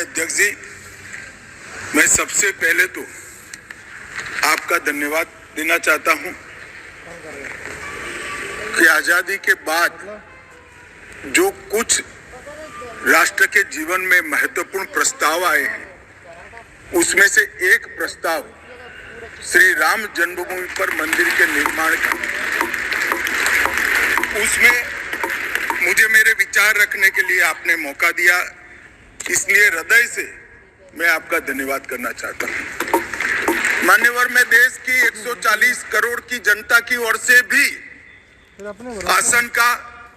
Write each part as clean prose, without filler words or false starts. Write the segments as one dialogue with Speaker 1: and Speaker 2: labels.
Speaker 1: अध्यक्ष जी, मैं सबसे पहले तो आपका धन्यवाद देना चाहता हूं कि आजादी के बाद जो कुछ राष्ट्र के जीवन में महत्वपूर्ण प्रस्ताव आए हैं, उसमें से एक प्रस्ताव श्री राम जन्मभूमि पर मंदिर के निर्माण का, उसमें मुझे मेरे विचार रखने के लिए आपने मौका दिया, इसलिए हृदय से मैं आपका धन्यवाद करना चाहता हूं। मान्यवर, मैं देश की 140 करोड़ की जनता की ओर से भी आसन का,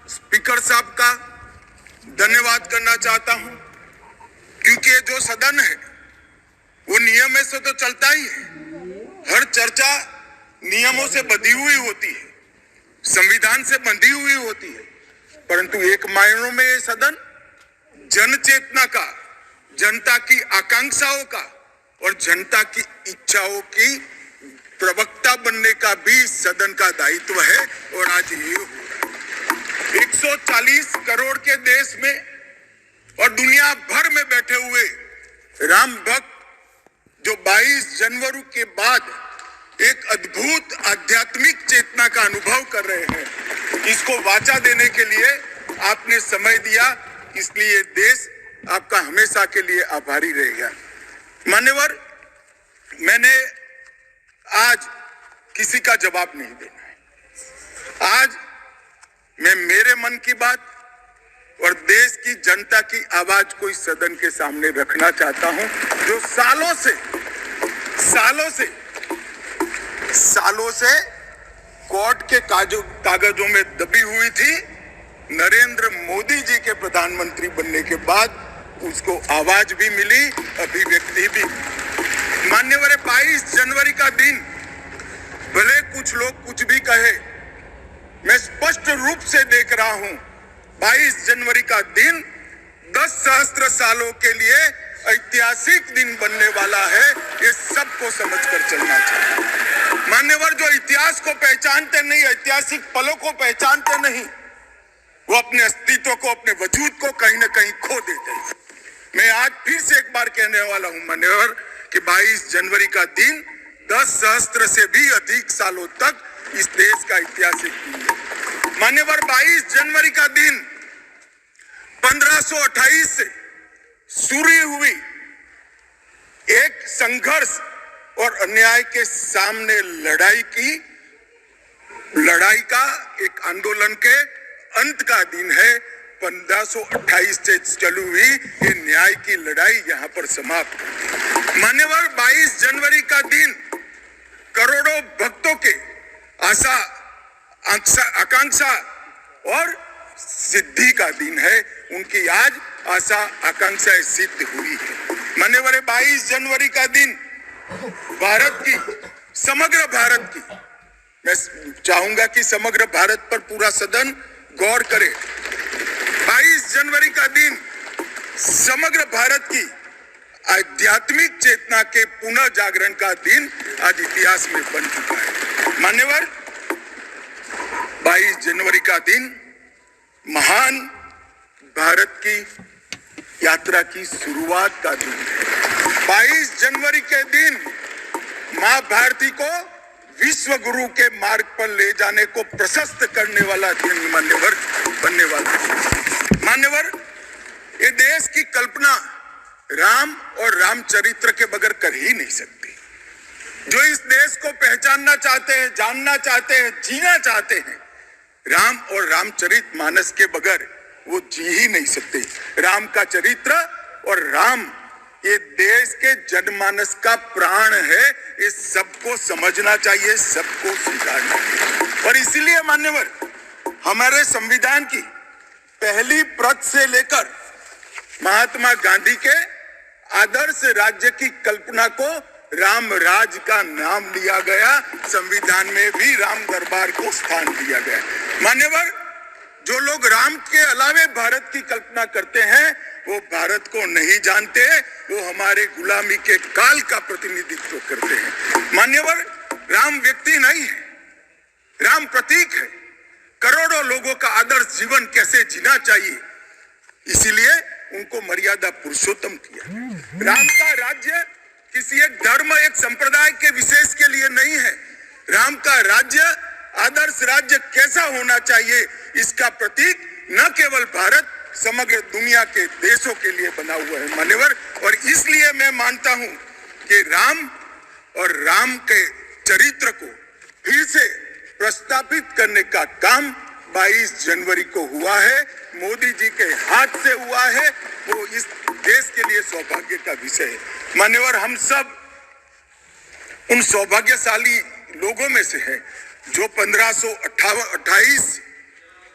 Speaker 1: स्पीकर साहब का धन्यवाद करना चाहता हूं, क्योंकि ये जो सदन है वो नियम से तो चलता ही है। हर चर्चा नियमों से बंधी हुई होती है, संविधान से बंधी हुई होती है, परंतु एक मायनों में ये सदन जन चेतना का, जनता की आकांक्षाओं का और जनता की इच्छाओं की प्रवक्ता बनने का भी सदन का दायित्व है। और आज ये 140 करोड़ के देश में और दुनिया भर में बैठे हुए राम भक्त जो 22 जनवरी के बाद एक अद्भुत आध्यात्मिक चेतना का अनुभव कर रहे हैं, इसको वाचा देने के लिए आपने समय दिया, इसलिए देश आपका हमेशा के लिए आभारी रहेगा। मान्यवर, मैंने आज किसी का जवाब नहीं देना है। आज मैं मेरे मन की बात और देश की जनता की आवाज को इस सदन के सामने रखना चाहता हूं, जो सालों से कोर्ट के कागजों में दबी हुई थी। नरेंद्र मोदी जी के प्रधानमंत्री बनने के बाद उसको आवाज भी मिली, अभिव्यक्ति भी। मान्यवर, 22 जनवरी का दिन, भले कुछ लोग कुछ भी कहे, मैं स्पष्ट रूप से देख रहा हूं 22 जनवरी का दिन 10 सहस्त्र सालों के लिए ऐतिहासिक दिन बनने वाला है। ये सबको समझकर चलना चाहिए। मान्यवर, जो इतिहास को पहचानते नहीं, ऐतिहासिक पलों को पहचानते नहीं, वो अपने अस्तित्व को, अपने वजूद को कहीं ना कहीं खो देते हैं। मैं आज फिर से एक बार कहने वाला हूं मान्यवर कि 22 जनवरी का दिन 10 सहस्त्र से भी अधिक सालों तक इस देश का ऐतिहासिक दिन है। मान्यवर, 22 जनवरी का दिन 1528 से शुरू हुई एक संघर्ष और अन्याय के सामने लड़ाई का, एक आंदोलन के अंत का दिन है। 1528 से चालू हुई ये न्याय की लड़ाई यहां पर समाप्त। मान्यवर, 22 जनवरी का दिन करोड़ों भक्तों के आशा, आकांक्षा और सिद्धि का दिन है। उनकी आज आशा आकांक्षाएं सिद्ध हुई है। मान्यवर, 22 जनवरी का दिन भारत की, समग्र भारत की, मैं चाहूंगा कि समग्र भारत पर पूरा सदन गौर करे। 22 जनवरी का दिन समग्र भारत की आध्यात्मिक चेतना के पुनः जागरण का दिन आज इतिहास में बन चुका है। मान्यवर, 22 जनवरी का दिन महान भारत की यात्रा की शुरुआत का दिन है। 22 जनवरी के दिन मां भारती को विश्व गुरु के मार्ग पर ले जाने को प्रशस्त करने वाला दिन मान्यवर बनने वाला है। मान्यवर, ये देश की कल्पना राम और रामचरित्र के बगैर कर ही नहीं सकती। जो इस देश को पहचानना चाहते हैं, जानना चाहते हैं, जीना चाहते हैं, राम और रामचरित मानस के बगैर वो जी ही नहीं सकते। राम का चरित्र और राम ये देश के जनमानस का प्राण है। ये सबको समझना चाहिए, सबको स्वीकारना चाहिए। और इसीलिए मान्यवर, हमारे संविधान की पहली प्रत से लेकर महात्मा गांधी के आदर्श राज्य की कल्पना को राम राज का नाम लिया गया। संविधान में भी राम दरबार को स्थान दिया गया। मान्यवर, जो लोग राम के अलावे भारत की कल्पना करते हैं वो भारत को नहीं जानते, वो हमारे गुलामी के काल का प्रतिनिधित्व करते हैं। मान्यवर, राम व्यक्ति नहीं है, राम प्रतीक है। करोड़ों लोगों का आदर्श जीवन कैसे जीना चाहिए, इसीलिए उनको मर्यादा पुरुषोत्तम किया। राम का राज्य किसी एक धर्म, एक संप्रदाय के विशेष के लिए नहीं है। राम का राज्य, आदर्श राज्य कैसा होना चाहिए, इसका प्रतीक न केवल भारत, समग्र दुनिया के देशों के लिए बना हुआ है मान्यवर। और इसलिए मैं मानता हूं कि राम और राम के चरित्र को फिर से प्रस्तावित करने का काम 22 जनवरी को हुआ है, मोदी जी के हाथ से हुआ है। वो इस देश के लिए सौभाग्य का विषय है मान्यवर। हम सब उन सौभाग्यशाली लोगों में से हैं जो 1528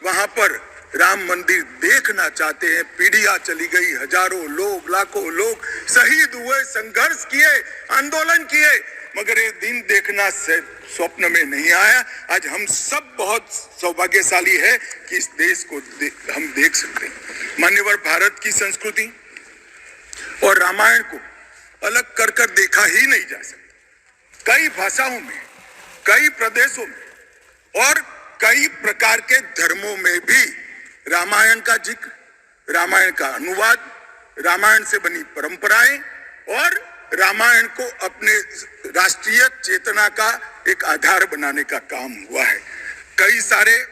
Speaker 1: वहां पर राम मंदिर देखना चाहते हैं। पीढ़ियां चली गई, हजारों लोग, लाखों लोग शहीद हुए, संघर्ष किए, आंदोलन किए, मगर ये दिन देखना स्वप्न में नहीं आया। आज हम सब बहुत सौभाग्यशाली है कि इस देश को हम देख सकते हैं मान्यवर। भारत की संस्कृति और रामायण को अलग कर कर देखा ही नहीं जा सकता। कई भाषाओं में, कई प्रदेशों में और कई प्रकार के धर्मों में भी रामायण का जिक्र, रामायण का अनुवाद, रामायण से बनी परंपराएं और रामायण को अपने राष्ट्रीय चेतना का एक आधार बनाने का काम हुआ है। कई सारे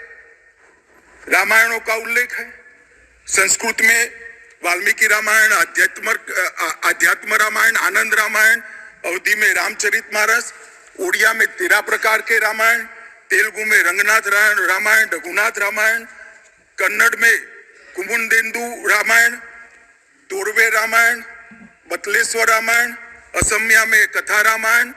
Speaker 1: रामायणों का उल्लेख है। संस्कृत में वाल्मीकि रामायण, अध्यात्म रामायण, आनंद रामायण, अवधी में रामचरितमानस, उड़िया में 13 प्रकार के रामायण, तेलुगु में रंगनाथ रामायण, रघुनाथ रामायण, कन्नड़ में कुमुदेंदु रामायण, तोरवे रामायण, बतलेश्वर रामायण, असमिया में कथा रामायण,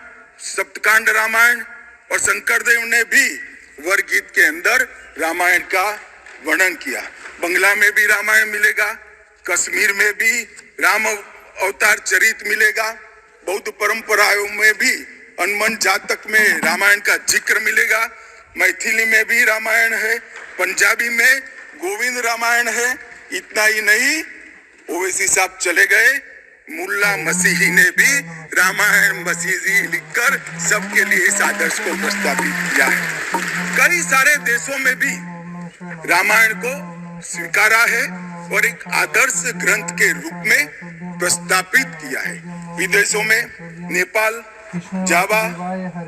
Speaker 1: सप्तकांड रामायण और शंकरदेव ने भी वरगीत के अंदर रामायण का वर्णन किया। बंगला में भी रामायण मिलेगा, कश्मीर में भी राम अवतार चरित मिलेगा, बौद्ध परंपराओं में भी हनुमान जातक में रामायण का जिक्र मिलेगा, मैथिली में भी रामायण है, पंजाबी में गोविंद रामायण है। इतना ही नहीं, ओवैसी साहब चले गए, मुल्ला मसीही ने भी रामायण मसीही लिखकर सबके लिए इस आदर्श को प्रस्तावित किया है। कई सारे देशों में भी रामायण को स्वीकारा है और एक आदर्श ग्रंथ के रूप में प्रस्तावित किया है। विदेशों में नेपाल, जावा,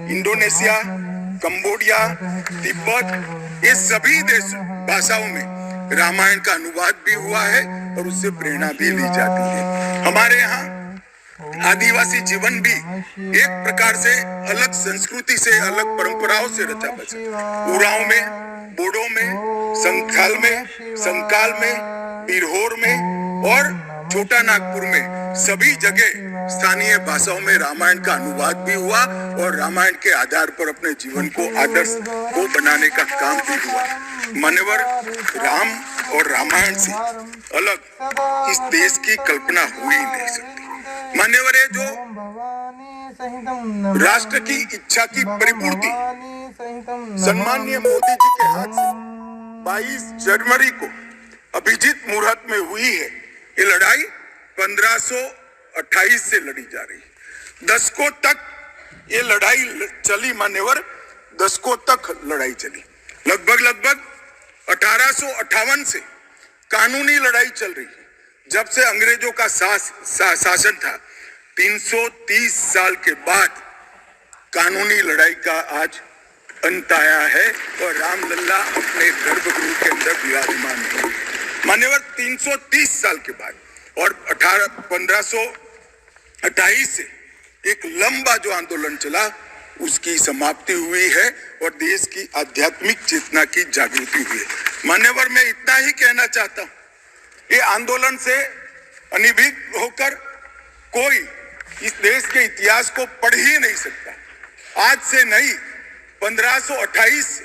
Speaker 1: इंडोनेशिया, कंबोडिया, तिब्बत, ये सभी देश भाषाओं में रामायण का अनुवाद भी हुआ है और उससे प्रेरणा भी ली जाती है। हमारे यहाँ आदिवासी जीवन भी एक प्रकार से अलग संस्कृति से, अलग परंपराओं से रचा बचा। उरांव में, बोडो में, संथाल में, संकाल में, बिरहोर में और छोटा नागपुर में सभी जगह स्थानीय भाषाओं में रामायण का अनुवाद भी हुआ और रामायण के आधार पर अपने जीवन को आदर्श को बनाने का काम भी हुआ। मान्यवर, राम और रामायण से अलग इस देश की कल्पना हो ही नहीं सकती। मान्यवर, है जो राष्ट्र की इच्छा की परिपूर्ति सम्माननीय मोदी जी के हाथ से 22 जनवरी को अभिजीत मुहूर्त में हुई है। ये लड़ाई 1528 से लड़ी जा रही है। दशकों तक ये लड़ाई चली मान्यवर, दशकों तक लड़ाई चली। लगभग 1858 से कानूनी लड़ाई चल रही है। जब से अंग्रेजों का शासन था, 330 साल के बाद कानूनी लड़ाई का आज अंत आया है और रामलल्ला अपने गर्भगृह के अंदर विराजमान है मान्यवर। 330 साल के बाद और 1528 से एक लंबा जो आंदोलन चला उसकी समाप्ति हुई है और देश की आध्यात्मिक चेतना की जागृति हुई है। मान्यवर, मैं इतना ही कहना चाहता हूं, ये आंदोलन से अनिभिज्ञ होकर कोई इस देश के इतिहास को पढ़ ही नहीं सकता। आज से नहीं, 1528 से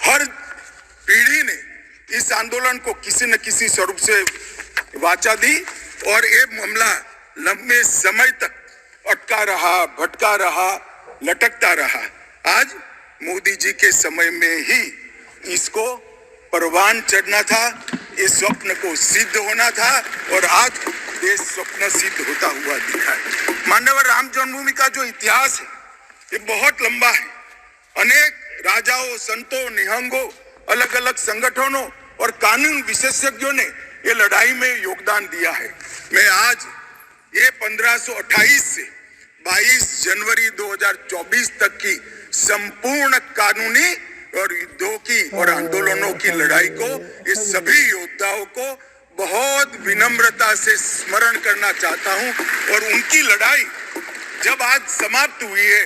Speaker 1: हर पीढ़ी ने इस आंदोलन को किसी न किसी स्वरूप से वाचा दी और ये मामला लंबे समय तक अटका रहा, भटका रहा, लटकता रहा। आज मोदी जी के समय में ही इसको परवान चढ़ना था, इस स्वप्न को सिद्ध होना था और आज देश स्वप्न सिद्ध होता हुआ दिखा है। मानव राम जन्मभूमि का जो इतिहास है ये बहुत लंबा है। अनेक राजाओं, संतों, निहंगों, अलग अलग संगठनों और कानून विशेषज्ञों ने ये लड़ाई में योगदान दिया है। मैं आज ये 1528 से 22 जनवरी 2024 तक की संपूर्ण कानूनी और युद्धों की और आंदोलनों की लड़ाई को, इस सभी योद्धाओं को बहुत विनम्रता से स्मरण करना चाहता हूं। और उनकी लड़ाई जब आज समाप्त हुई है,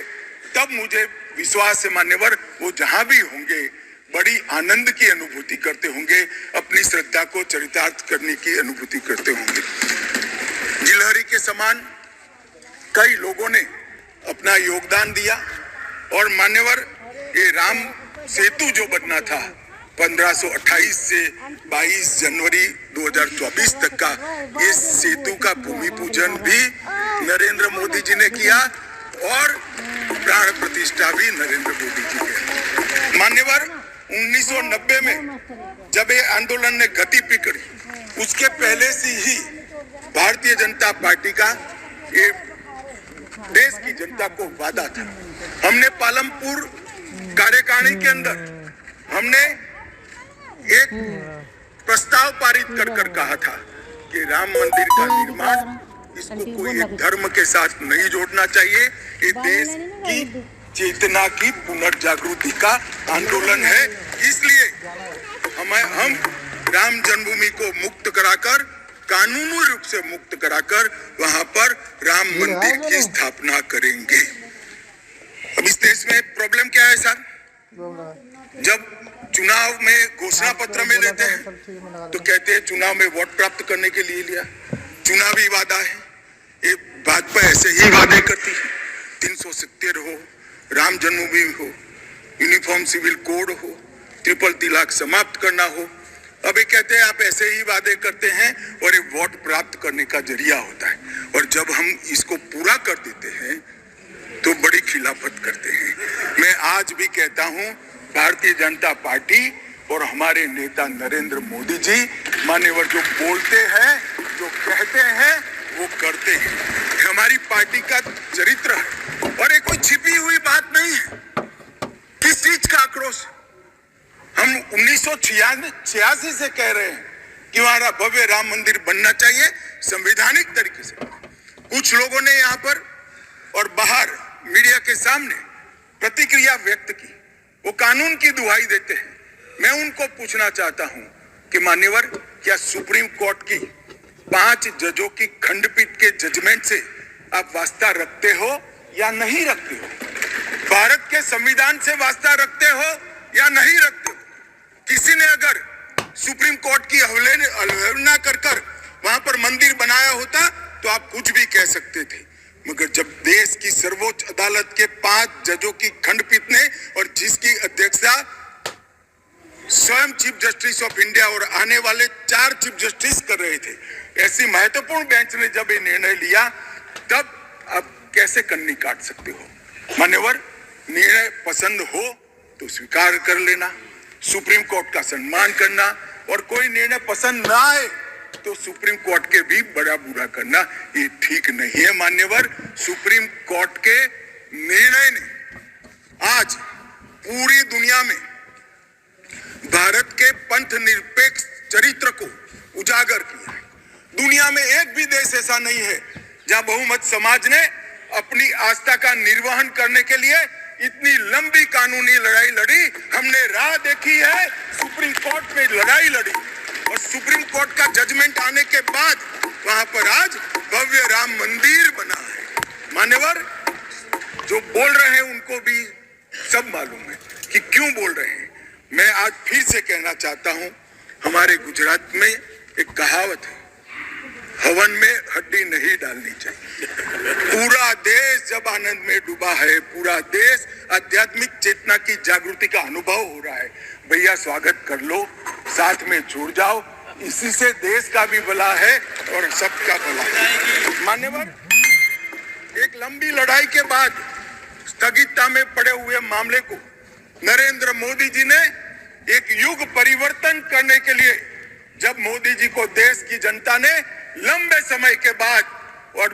Speaker 1: तब मुझे विश्वास है मान्यवर, वो जहां भी होंगे बड़ी आनंद की अनुभूति करते होंगे, अपनी श्रद्धा को चरितार्थ करने की अनुभूति करते होंगे। गिलहरी के समान कई लोगों ने अपना योगदान दिया और मान्यवर, ये राम सेतु जो बनना था 1528 से 22 जनवरी 2024 तक का, इस सेतु का भूमि पूजन भी नरेंद्र मोदी जी ने किया और प्राण प्रतिष्ठा भी नरेंद्र मोदी जी ने। मान्यवर, 1990 में जब ये आंदोलन ने गति पकड़ी, उसके पहले से ही भारतीय जनता पार्टी का ये देश की जनता को वादा था। हमने पालमपुर कार्यकारिणी के अंदर हमने एक प्रस्ताव पारित कर कहा था कि राम मंदिर का निर्माण, इसको कोई एक धर्म के साथ नहीं जोड़ना चाहिए। ये देश की चेतना की पुनर्जागृति का आंदोलन है। इसलिए हम राम जन्मभूमि को मुक्त कराकर, कानूनी रूप से मुक्त कराकर वहां पर राम मंदिर की स्थापना करेंगे। अब इस देश में प्रॉब्लम क्या है सर? जब चुनाव में घोषणा पत्र में लेते हैं तो कहते हैं चुनाव में वोट प्राप्त करने के लिए लिया, चुनावी वादा है। ये भाजपा ऐसे ही वादे करती है, 370 हो, राम जन्मभूमि हो, यूनिफॉर्म सिविल कोड हो, ट्रिपल तलाक समाप्त करना हो। अब ये कहते हैं आप ऐसे ही वादे करते हैं और ये वोट प्राप्त करने का जरिया होता है, और जब हम इसको पूरा कर देते हैं तो बड़ी खिलाफत करते हैं। मैं आज भी कहता हूं, भारतीय जनता पार्टी और हमारे नेता नरेंद्र मोदी जी मान्यवर जो बोलते हैं, जो कहते हैं, वो करते हैं। हमारी पार्टी का चरित्र है और ये कोई छिपी हुई बात नहीं है। किस चीज का आक्रोश? हम 1986 से कह रहे हैं कि हमारा भव्य राम मंदिर बनना चाहिए संवैधानिक तरीके से। कुछ लोगों ने यहाँ पर और बाहर मीडिया के सामने प्रतिक्रिया व्यक्त की, वो कानून की दुहाई देते हैं। मैं उनको पूछना चाहता हूं कि मान्यवर, क्या सुप्रीम कोर्ट की 5 जजों की खंडपीठ के जजमेंट से आप वास्ता रखते हो या नहीं रखते हो? भारत के संविधान से वास्ता रखते हो या नहीं रखते हो? किसी ने अगर सुप्रीम कोर्ट की अवहेलना कर वहां पर मंदिर बनाया होता तो आप कुछ भी कह सकते थे, मगर जब देश की सर्वोच्च अदालत के 5 जजों की खंडपीठ ने, और जिसकी अध्यक्षता स्वयं चीफ जस्टिस ऑफ इंडिया और आने वाले 4 चीफ जस्टिस कर रहे थे, ऐसी महत्वपूर्ण बेंच ने जब ये निर्णय लिया, तब आप कैसे कन्नी काट सकते हो? मान्यवर, निर्णय पसंद हो तो स्वीकार कर लेना, सुप्रीम कोर्ट का सम्मान करना, और कोई निर्णय पसंद ना आए तो सुप्रीम कोर्ट के भी बड़ा बुरा करना, ये ठीक नहीं है। मान्यवर, सुप्रीम कोर्ट के निर्णय ने आज पूरी दुनिया में भारत के पंथ निरपेक्ष चरित्र को उजागर किया है। दुनिया में एक भी देश ऐसा नहीं है जहां बहुमत समाज ने अपनी आस्था का निर्वहन करने के लिए इतनी लंबी कानूनी लड़ाई लड़ी। हमने राह देखी है, सुप्रीम कोर्ट में लड़ाई लड़ी, और सुप्रीम कोर्ट का जजमेंट आने के बाद वहां पर आज भव्य राम मंदिर बना है। मान्यवर, जो बोल रहे हैं उनको भी सब मालूम है कि क्यों बोल रहे हैं। मैं आज फिर से कहना चाहता हूं, हमारे गुजरात में एक कहावत है, हवन में हड्डी नहीं डालनी चाहिए। पूरा देश जब आनंद में डूबा है, पूरा देश आध्यात्मिक चेतना की जागृति का अनुभव हो रहा है, भैया स्वागत कर लो, साथ में जुड़ जाओ, इसी से देश का भी भला है और सबका भला है। मान्यवर, एक लंबी लड़ाई के बाद स्थगितता में पड़े हुए मामले को नरेंद्र मोदी जी ने एक युग परिवर्तन करने के लिए, जब मोदी जी को देश की जनता ने लंबे समय के बाद और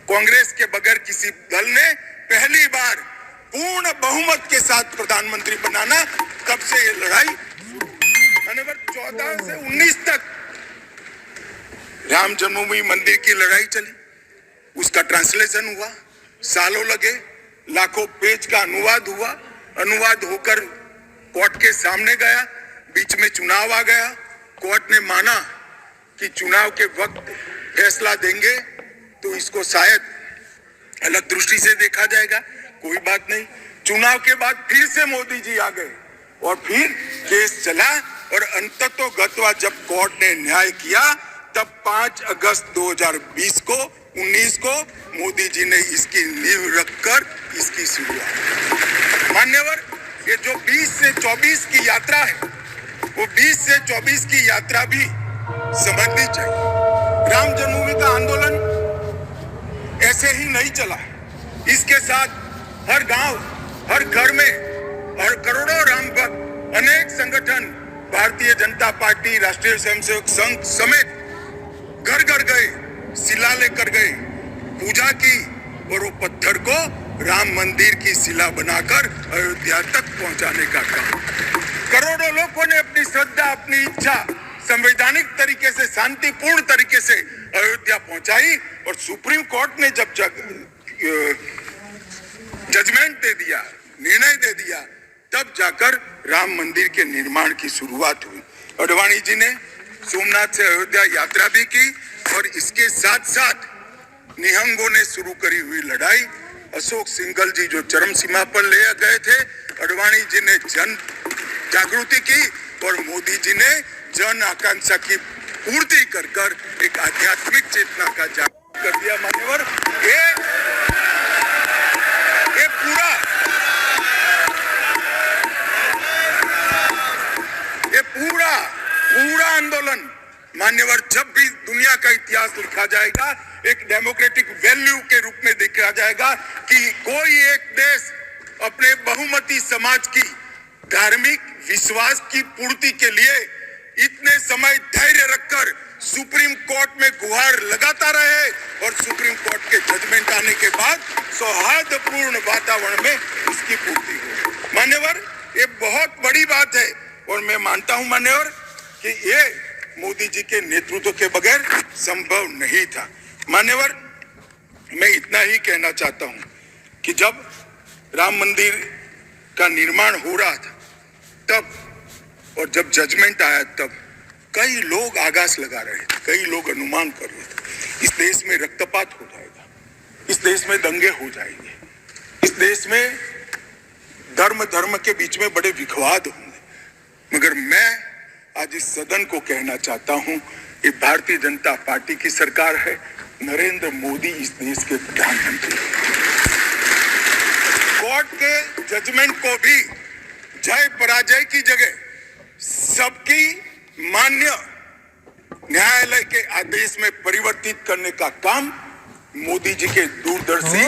Speaker 1: कांग्रेस के बगैर किसी दल ने पहली बार पूर्ण बहुमत के साथ प्रधानमंत्री बनाना, तब से ये लड़ाई 14 से 19 तक राम जन्मभूमि मंदिर की लड़ाई चली, उसका ट्रांसलेशन हुआ, सालों लगे, लाखों पेज का अनुवाद हुआ, अनुवाद होकर कोर्ट के सामने गया, बीच में चुनाव आ गया, कोर्ट ने माना कि चुनाव के वक्त फैसला देंगे तो इसको शायद अलग दृष्टि से देखा जाएगा, कोई बात नहीं। चुनाव के बाद फिर से मोदी जी आ गए और फिर केस चला और अंततोगत्वा जब कोर्ट ने न्याय किया तब 5 अगस्त 2020 को 19 को मोदी जी ने इसकी नींव रखकर इसकी शुरुआत। मान्यवर, ये जो 20 से 24 की यात्रा है वो 20 से 24 की यात्रा भी समझनी चाहिए। राम जन्मभूमि का आंदोलन ऐसे ही नहीं चला, इसके साथ हर गांव, हर घर में और करोड़ों राम भक्त, अनेक संगठन, भारतीय जनता पार्टी, राष्ट्रीय स्वयंसेवक संघ समेत घर घर गए, शिला लेकर गए, पूजा की और वो पत्थर को राम मंदिर की शिला बनाकर अयोध्या तक पहुंचाने का काम। करोड़ों लोगों ने अपनी श्रद्धा, अपनी इच्छा संवैधानिक तरीके से, शांतिपूर्ण तरीके से अयोध्या पहुंचाई और सुप्रीम कोर्ट ने जब जजमेंट दे दिया, निर्णय दे दिया, तब जाकर राम मंदिर के निर्माण की शुरुआत हुई। अडवाणी जी ने सोमनाथ से अयोध्या यात्रा भी की और इसके साथ साथ निहंगों ने शुरू करी हुई लड़ाई, अशोक सिंघल जी जो चरम सीमा पर ले गए थे, अडवाणी जी ने जन जागृति की और मोदी जी ने जन आकांक्षा की पूर्ति कर कर एक आध्यात्मिक चेतना का जागरण कर दिया। मान्यवर, ये पूरा आंदोलन, मान्यवर, जब भी दुनिया का इतिहास लिखा जाएगा एक डेमोक्रेटिक वैल्यू के रूप में देखा जाएगा कि कोई एक देश अपने बहुमती समाज की धार्मिक विश्वास की पूर्ति के लिए इतने समय धैर्य रखकर सुप्रीम कोर्ट में गुहार लगाता रहे और सुप्रीम कोर्ट के जजमेंट आने के बाद सौहार्दपूर्ण वातावरण में इसकी पूर्ति हो। मान्यवर, ये बहुत बड़ी बात है और मैं मानता हूं मान्यवर कि ये मोदी जी के नेतृत्व के बगैर संभव नहीं था। मान्यवर, मैं इतना ही कहना चाहता हूं कि जब राम मंदिर का निर्माण हो रहा था तब और जब जजमेंट आया तब कई लोग आगाज लगा रहे थे, कई लोग अनुमान कर रहे थे इस देश में रक्तपात हो जाएगा, इस देश में दंगे हो जाएंगे, इस देश में धर्म के बीच में बड़े विवाद होंगे। मगर मैं आज इस सदन को कहना चाहता हूं, ये भारतीय जनता पार्टी की सरकार है, नरेंद्र मोदी इस देश के प्रधानमंत्री। कोर्ट के जजमेंट को भी जय पराजय की जगह सबकी मान्य न्यायालय के आदेश में परिवर्तित करने का काम मोदी जी के दूरदर्शी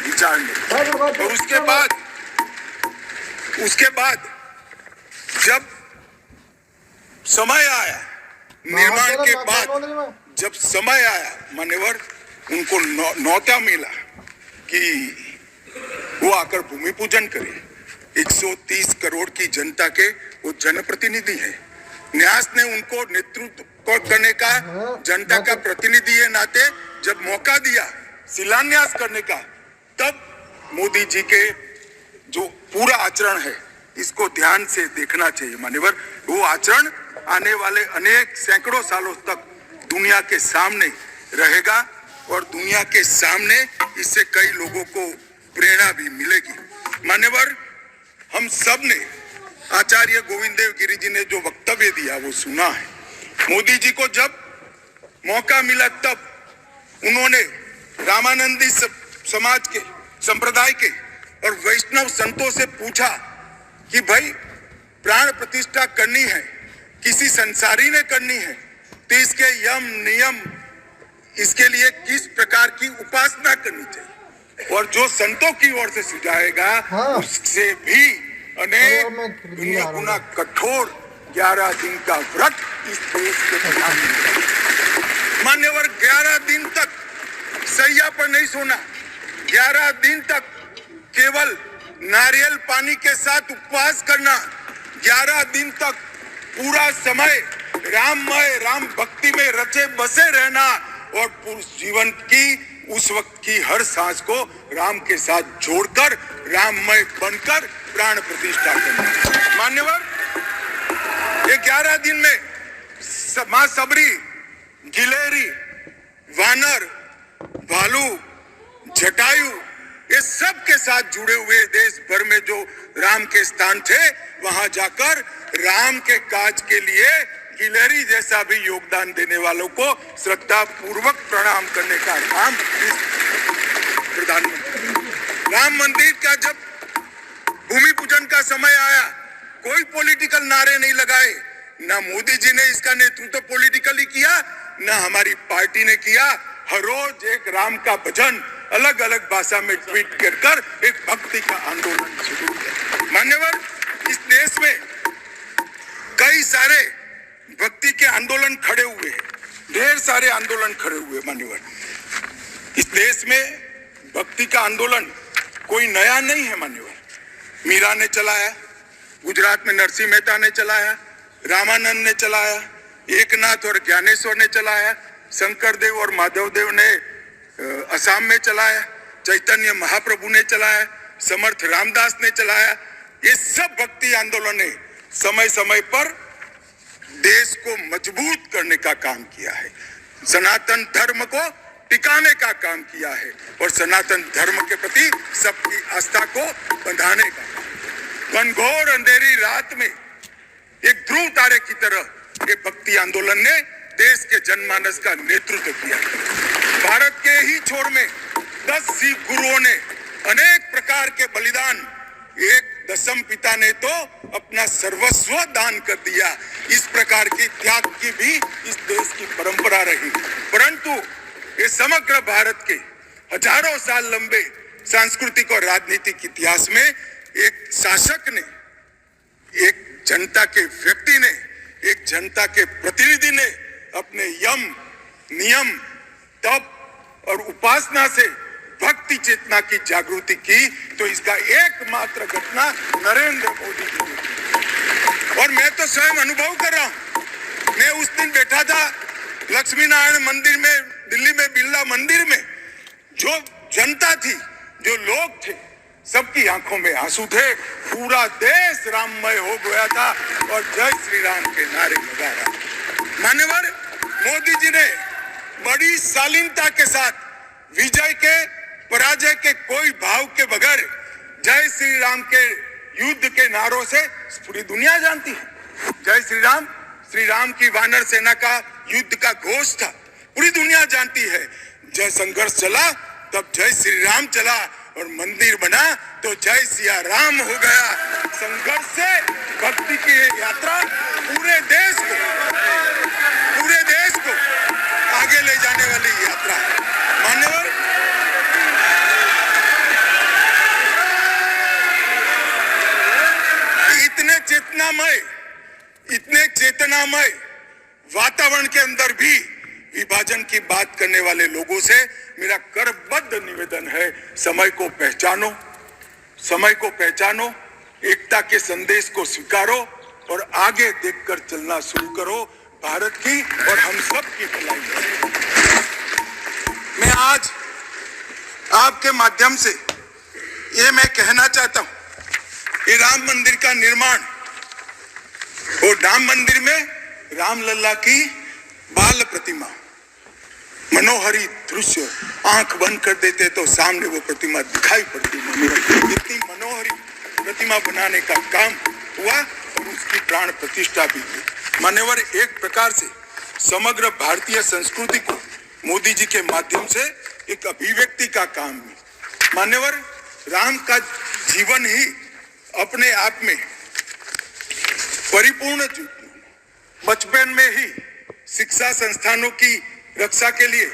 Speaker 1: विचार में। और उसके बाद जब समय आया निर्माण के बाद, जब समय आया मान्यवर, उनको न्योता मिला कि वो आकर भूमि पूजन करे। 130 करोड़ की जनता के वो जनप्रतिनिधि है, न्यास ने उनको नेतृत्व करने का, जनता का प्रतिनिधि है नाते जब मौका दिया शिलान्यास करने का, तब मोदी जी के जो पूरा आचरण है इसको ध्यान से देखना चाहिए। मान्यवर, वो आचरण आने वाले अनेक सैकड़ों सालों तक दुनिया के सामने रहेगा और दुनिया के सामने इससे कई लोगों को प्रेरणा भी मिलेगी। मान्यवर, हम सब ने आचार्य गोविंद देव गिरि जी ने जो वक्तव्य दिया वो सुना है। मोदी जी को जब मौका मिला तब उन्होंने रामानंदी समाज के, संप्रदाय के और वैष्णव संतों से पूछा कि भाई प्राण प्रतिष्ठा करनी है, किसी संसारी ने करनी है, तो इसके यम नियम, इसके लिए किस प्रकार की उपासना करनी चाहिए, और जो संतों की ओर से सुझाएगा उससे भी अनेक गुना कठोर 11 दिन का व्रत इस देश के प्रधानमंत्री। मान्यवर, 11 दिन तक सैया पर नहीं सोना, 11 दिन तक केवल नारियल पानी के साथ उपवास करना, 11 दिन तक पूरा समय राममय राम भक्ति में रचे बसे रहना और पूर्ण जीवन की उस वक्त की हर सांस को राम के साथ जोड़कर राममय बनकर प्राण प्रतिष्ठा करना। मान्यवर, ये 11 दिन में मां सबरी, गिलेरी, वानर, भालू, जटायु, ये सब के साथ जुड़े हुए देश भर में जो राम के स्थान थे, वहां जाकर राम के काज के लिए गिलहरी जैसा भी योगदान देने वालों को श्रद्धा पूर्वक प्रणाम करने का काम प्रधानमंत्री। राम मंदिर का जब भूमि पूजन का समय आया, कोई पॉलिटिकल नारे नहीं लगाए, ना मोदी जी ने इसका नेतृत्व पॉलिटिकली किया, ना हमारी पार्टी ने किया। हर रोज एक राम का भजन अलग अलग भाषा में ट्वीट कर एक भक्ति का आंदोलन शुरू किया। मान्यवर, इस देश में कई सारे भक्ति के आंदोलन खड़े हुए हैं, ढेर सारे आंदोलन खड़े हुए। मान्यवर, इस देश में भक्ति का आंदोलन कोई नया नहीं है। मान्यवर, मीरा ने चलाया, गुजरात में नरसिंह मेहता ने चलाया, रामानंद ने चलाया, एकनाथ और ज्ञानेश्वर ने चलाया, शंकर देव और माधव देव ने असम में चलाया, चैतन्य महाप्रभु ने चलाया, समर्थ रामदास ने चलाया। ये सब भक्ति आंदोलन ने समय समय पर देश को मजबूत करने का काम किया है, सनातन धर्म को टिकाने का काम किया है और सनातन धर्म के प्रति सबकी आस्था को बंधाने का। घनघोर अंधेरी रात में एक ध्रुव तारे की तरह ये भक्ति आंदोलन ने देश के जनमानस का नेतृत्व किया। भारत के ही छोर में 10 सिख गुरुओं ने अनेक प्रकार के बलिदान, एक दशम पिता ने तो अपना सर्वस्व दान कर दिया। इस प्रकार की त्याग की भी इस देश की परंपरा रही। परंतु ये समग्र भारत के हजारों साल लंबे सांस्कृतिक और राजनीतिक इतिहास में एक शासक ने, एक जनता के व्यक्ति ने, एक जनता के प्रतिनिधि ने अपने यम, नियम, तप और उपासना से भक्ति चेतना की जागृति की, तो इसका एकमात्र घटना नरेंद्र मोदी जी ने। और मैं तो स्वयं अनुभव कर रहा हूं। मैं उस दिन बैठा था लक्ष्मी नारायण मंदिर में, दिल्ली में बिरला मंदिर में, जो जनता थी, जो लोग थे, सबकी आंखों में आंसू थे। पूरा देश राममय हो गया था और जय श्री राम के नारे लगा रहा। मान्यवर, मोदी जी ने बड़ी शालीनता के साथ विजय के, पराजय के कोई भाव के बगैर जय श्री राम के युद्ध के नारों से पूरी दुनिया जानती है। जय श्री राम की वानर सेना का युद्ध का घोष था, पूरी दुनिया जानती है। जय संघर्ष चला तब जय श्री राम चला और मंदिर बना तो जय सिया राम हो गया। संघर्ष से भक्ति की यात्रा पूरे देश को आगे ले जाने वाली यात्रा है। मान्यवर, इतने चेतनामय वातावरण के अंदर भी विभाजन की बात करने वाले लोगों से मेरा करबद्ध निवेदन है, समय को पहचानो, एकता के संदेश को स्वीकारो और आगे देखकर चलना शुरू करो। भारत की और हम सब की भलाई है। मैं आज आपके माध्यम से ये मैं कहना चाहता हूं कि राम मंदिर का निर्माण और राम मंदिर में रामलला की बाल प्रतिमा, मनोहरी दृश्य, आंख बंद कर देते तो सामने वो प्रतिमा दिखाई पड़ती। इतनी मनोहरी प्रतिमा बनाने का काम हुआ और उसकी प्राण प्रतिष्ठा भी हुई। मान्यवर, एक प्रकार से समग्र भारतीय संस्कृति को मोदी जी के माध्यम से एक अभिव्यक्ति का काम है। मान्यवर, राम का जीवन ही अपने आप में परिपूर्ण। बचपन में ही शिक्षा संस्थानों की रक्षा के लिए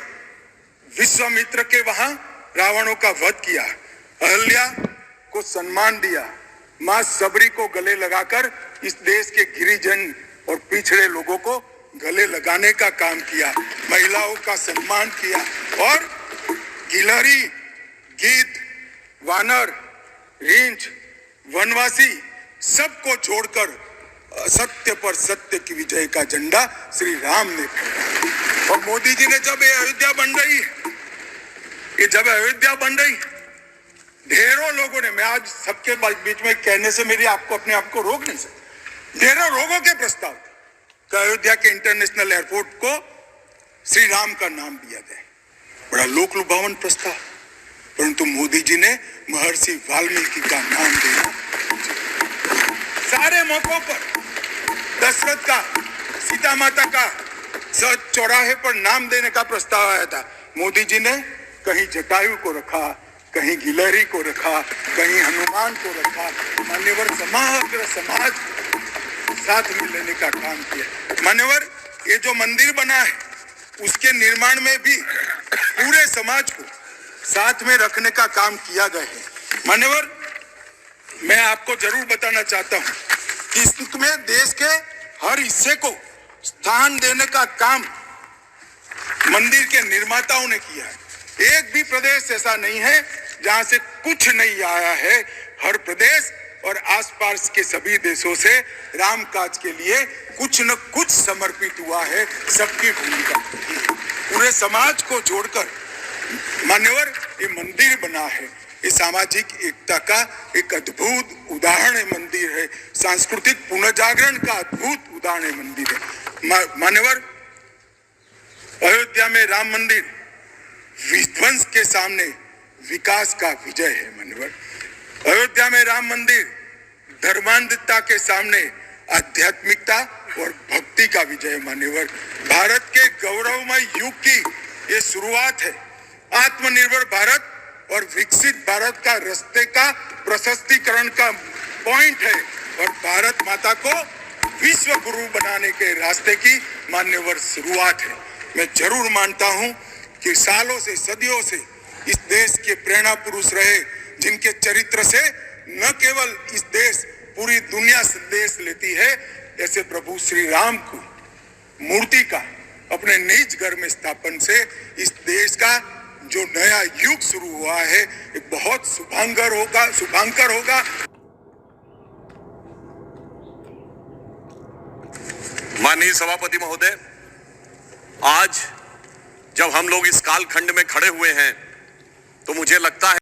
Speaker 1: विश्वामित्र के वहां रावणों का वध किया, अहल्या को सम्मान दिया, मां सबरी को गले लगाकर इस देश के गिरिजन और पिछड़े लोगों को गले लगाने का काम किया, महिलाओं का सम्मान किया और गिलहरी, गीत, वानर, रींछ, वनवासी सबको छोड़कर असत्य पर सत्य की विजय का झंडा श्री राम ने फहराया। और मोदी जी ने जब ये अयोध्या बन रही, ढेरों लोगों ने, मैं आज सबके बीच में कहने से मेरी अपने आप को रोक नहीं सकता, ढेरों लोगों के प्रस्ताव कि अयोध्या के इंटरनेशनल एयरपोर्ट को श्री राम का नाम दिया जाए। बड़ा लोक लुभावन प्रस्ताव, परंतु मोदी जी ने महर्षि वाल्मीकि का नाम दिया। सारे मौकों पर दशरथ का, सीता माता का चौराहे पर नाम देने का प्रस्ताव आया था। मोदी जी ने कहीं जटायु को रखा, कहीं गिलहरी को रखा, कहीं हनुमान को रखा। मान्यवर समग्र समाज साथ में लेने का काम किया। मान्यवर, ये जो मंदिर बना है उसके निर्माण में भी पूरे समाज को साथ में रखने का काम किया गया है। मान्यवर, मैं आपको जरूर बताना चाहता हूं कि इसमें देश के हर हिस्से को स्थान देने का काम मंदिर के निर्माताओं ने किया है। एक भी प्रदेश ऐसा नहीं है जहां से कुछ नहीं आया है। हर प्रदेश और आसपास के सभी देशों से राम काज के लिए कुछ न कुछ समर्पित हुआ है। सबकी भूमिका पूरे समाज को जोड़कर मान्यवर ये मंदिर बना है। ये सामाजिक एकता का एक अद्भुत उदाहरण मंदिर है, सांस्कृतिक पुनर्जागरण का अद्भुत उदाहरण मंदिर है। मान्यवर, अयोध्या में राम मंदिर विध्वंस के सामने विकास का विजय है। मान्यवर, अयोध्या में राम मंदिर धर्मांधता के सामने आध्यात्मिकता और भक्ति का विजय। मान्यवर, भारत के गौरवमय युग की ये शुरुआत है। आत्मनिर्भर भारत और विकसित भारत का रास्ते का प्रशस्तीकरण का पॉइंट है और भारत माता को विश्व गुरु बनाने के रास्ते की मान्यवर शुरुआत है। मैं जरूर मानता हूं कि सालों से, सदियों से इस देश के प्रेरणा पुरुष रहे, जिनके चरित्र से न केवल इस देश, पूरी दुनिया संदेश लेती है। ऐसे प्रभु श्री राम को मूर्ति का अपने निज घर में स्थापन से इस देश का जो नया युग शुरू हुआ है ये बहुत शुभांकर होगा।
Speaker 2: माननीय सभापति महोदय, आज जब हम लोग इस कालखंड में खड़े हुए हैं तो मुझे लगता है